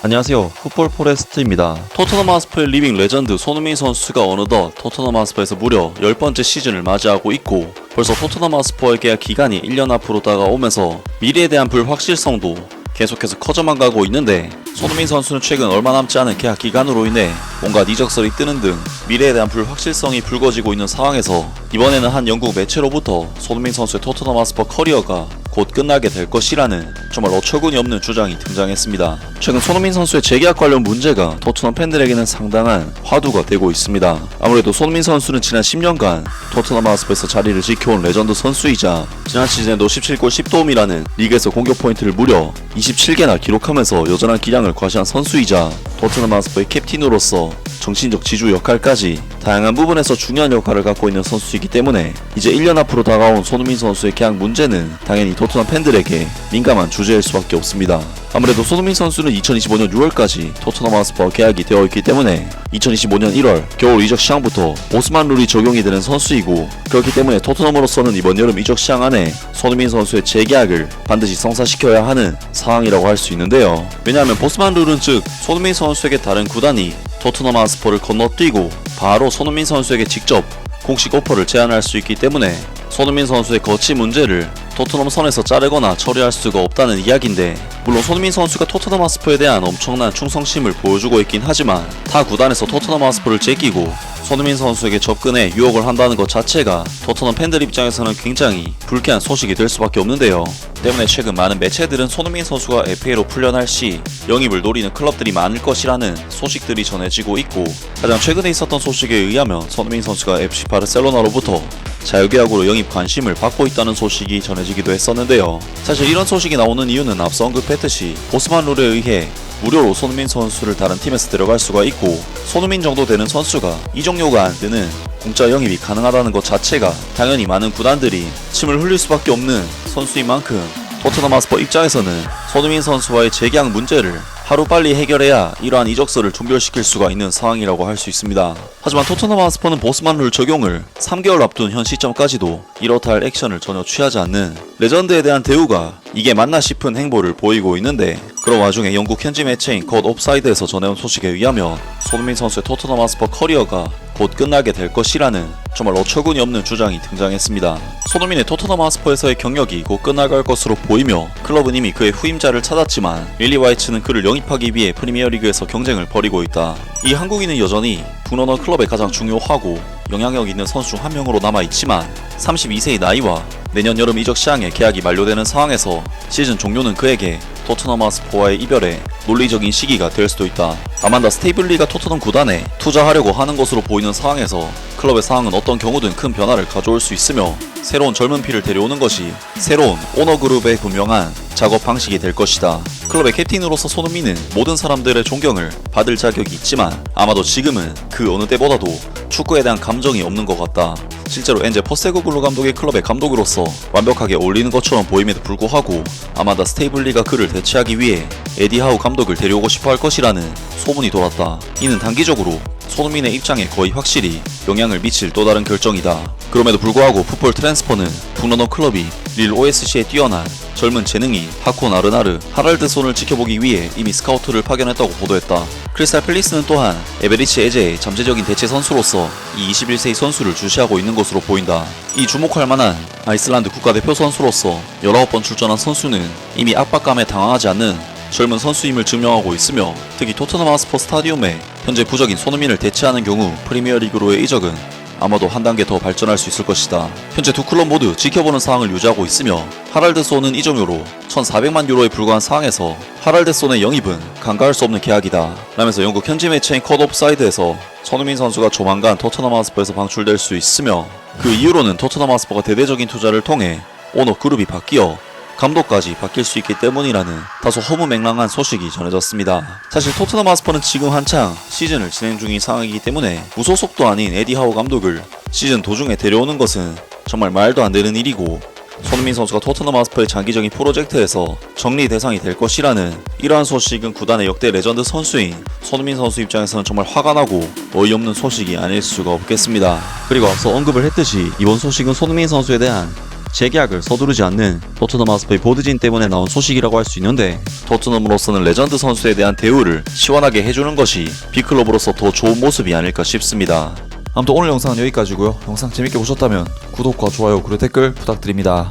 안녕하세요. 풋볼 포레스트입니다. 토트넘 하스퍼의 리빙 레전드 손흥민 선수가 어느덧 토트넘 하스퍼에서 무려 10번째 시즌을 맞이하고 있고, 벌써 토트넘 하스퍼의 계약 기간이 1년 앞으로 다가오면서 미래에 대한 불확실성도 계속해서 커져만 가고 있는데, 손흥민 선수는 최근 얼마 남지 않은 계약 기간으로 인해 온갖 이적설이 뜨는 등 미래에 대한 불확실성이 불거지고 있는 상황에서 이번에는 한 영국 매체로부터 손흥민 선수의 토트넘 하스퍼 커리어가 곧 끝나게 될 것이라는 정말 어처구니 없는 주장이 등장했습니다. 최근 손흥민 선수의 재계약 관련 문제가 토트넘 팬들에게는 상당한 화두가 되고 있습니다. 아무래도 손흥민 선수는 지난 10년간 토트넘 하스퍼에서 자리를 지켜온 레전드 선수이자 지난 시즌에도 17골 10도움이라는 리그에서 공격 포인트를 무려 27개나 기록하면서 여전한 기량을 과시한 선수이자 토트넘 하스퍼의 캡틴으로서 정신적 지주 역할까지 다양한 부분에서 중요한 역할을 갖고 있는 선수이기 때문에 이제 1년 앞으로 다가온 손흥민 선수의 계약 문제는 당연히 토트넘 팬들에게 민감한 주제일 수밖에 없습니다. 아무래도 손흥민 선수는 2025년 6월까지 토트넘 하스퍼와 계약이 되어 있기 때문에 2025년 1월 겨울 이적 시장부터 오스만 룰이 적용이 되는 선수이고, 그렇기 때문에 토트넘으로서는 이번 여름 이적 시장 안에 손흥민 선수의 재계약을 반드시 성사시켜야 하는 상황이라고 할 수 있는데요. 왜냐하면 보스만 룰은 즉 손흥민 선수에게 다른 구단이 토트넘 하스퍼를 건너뛰고 바로 손흥민 선수에게 직접 공식 오퍼를 제안할 수 있기 때문에 손흥민 선수의 거치 문제를 토트넘 선에서 자르거나 처리할 수가 없다는 이야기인데, 물론 손흥민 선수가 토트넘 하스퍼에 대한 엄청난 충성심을 보여주고 있긴 하지만 타 구단에서 토트넘 하스퍼를 제끼고 손흥민 선수에게 접근해 유혹을 한다는 것 자체가 토트넘 팬들 입장에서는 굉장히 불쾌한 소식이 될 수밖에 없는데요. 때문에 최근 많은 매체들은 손흥민 선수가 FA로 풀려날 시 영입을 노리는 클럽들이 많을 것이라는 소식들이 전해지고 있고, 가장 최근에 있었던 소식에 의하면 손흥민 선수가 FC 바르셀로나로부터 자유계약으로 영입 관심을 받고 있다는 소식이 전해지기도 했었는데요. 사실 이런 소식이 나오는 이유는 앞서 언급했듯이 보스만 룰에 의해 무료로 손흥민 선수를 다른 팀에서 데려갈 수가 있고, 손흥민 정도 되는 선수가 이적료가 안 드는 공짜 영입이 가능하다는 것 자체가 당연히 많은 구단들이 침을 흘릴 수밖에 없는 선수인 만큼 토트넘 하스퍼 입장에서는 손흥민 선수와의 재계약 문제를 하루빨리 해결해야 이러한 이적설을 종결시킬 수가 있는 상황이라고 할 수 있습니다. 하지만 토트넘 하스퍼는 보스만 룰 적용을 3개월 앞둔 현 시점까지도 이렇다 할 액션을 전혀 취하지 않는 레전드에 대한 대우가 이게 맞나 싶은 행보를 보이고 있는데, 그런 와중에 영국 현지 매체인 컷 옵사이드에서 전해온 소식에 의하면 손흥민 선수의 토트넘 하스퍼 커리어가 곧 끝나게 될 것이라는 정말 어처구니 없는 주장이 등장했습니다. 손흥민의 토트넘 하스퍼에서의 경력이 곧 끝나갈 것으로 보이며, 클럽은 이미 그의 후임자를 찾았지만 윌리 와이츠는 그를 영입하기 위해 프리미어리그에서 경쟁을 벌이고 있다. 이 한국인은 여전히 북런던 클럽의 가장 중요하고 영향력 있는 선수 중 한 명으로 남아있지만 32세의 나이와 내년 여름 이적 시장에 계약이 만료되는 상황에서 시즌 종료는 그에게 토트넘 하스퍼와의 이별의 논리적인 시기가 될 수도 있다. 아만다 스테이블리가 토트넘 구단에 투자하려고 하는 것으로 보이는 상황에서 클럽의 상황은 어떤 경우든 큰 변화를 가져올 수 있으며, 새로운 젊은 피를 데려오는 것이 새로운 오너그룹의 분명한 작업 방식이 될 것이다. 클럽의 캡틴으로서 손흥민은 모든 사람들의 존경을 받을 자격이 있지만 아마도 지금은 그 어느 때보다도 축구에 대한 감정이 없는 것 같다. 실제로 엔제 포스테코글루 감독의 클럽의 감독으로서 완벽하게 어울리는 것처럼 보임에도 불구하고 아마다 스테이블리가 그를 대체하기 위해 에디 하우 감독을 데려오고 싶어 할 것이라는 소문이 돌았다. 이는 단기적으로 손흥민의 입장에 거의 확실히 영향을 미칠 또 다른 결정이다. 그럼에도 불구하고 풋볼 트랜스퍼는 북런던 클럽이 릴 OSC에 뛰어난 젊은 재능인 하콘 아르나르, 하랄드 손을 지켜보기 위해 이미 스카우트를 파견했다고 보도했다. 크리스탈 팰리스는 또한 에베리치 에제의 잠재적인 대체 선수로서 이 21세의 선수를 주시하고 있는 것으로 보인다. 이 주목할 만한 아이슬란드 국가대표 선수로서 19번 출전한 선수는 이미 압박감에 당황하지 않는 젊은 선수임을 증명하고 있으며, 특히 토트넘 하스퍼 스타디움에 현재 부적인 손흥민을 대체하는 경우 프리미어리그로의 이적은 아마도 한 단계 더 발전할 수 있을 것이다. 현재 두 클럽 모두 지켜보는 상황을 유지하고 있으며, 하랄드 손은 이적료로 1,400만 유로에 불과한 상황에서 하랄드 손의 영입은 간과할 수 없는 계약이다 라면서 영국 현지 매체인 컷 옵사이드에서 손흥민 선수가 조만간 토트넘 하스퍼에서 방출될 수 있으며, 그 이후로는 토트넘 하스퍼가 대대적인 투자를 통해 오너 그룹이 바뀌어 감독까지 바뀔 수 있기 때문이라는 다소 허무맹랑한 소식이 전해졌습니다. 사실 토트넘 하스퍼는 지금 한창 시즌을 진행 중인 상황이기 때문에 무소속도 아닌 에디 하우 감독을 시즌 도중에 데려오는 것은 정말 말도 안 되는 일이고, 손흥민 선수가 토트넘 하스퍼의 장기적인 프로젝트에서 정리 대상이 될 것이라는 이러한 소식은 구단의 역대 레전드 선수인 손흥민 선수 입장에서는 정말 화가 나고 어이없는 소식이 아닐 수가 없겠습니다. 그리고 앞서 언급을 했듯이 이번 소식은 손흥민 선수에 대한 재계약을 서두르지 않는 토트넘 하스퍼의 보드진 때문에 나온 소식이라고 할 수 있는데, 토트넘으로서는 레전드 선수에 대한 대우를 시원하게 해주는 것이 빅클럽으로서 더 좋은 모습이 아닐까 싶습니다. 아무튼 오늘 영상은 여기까지고요. 영상 재밌게 보셨다면 구독과 좋아요 그리고 댓글 부탁드립니다.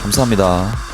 감사합니다.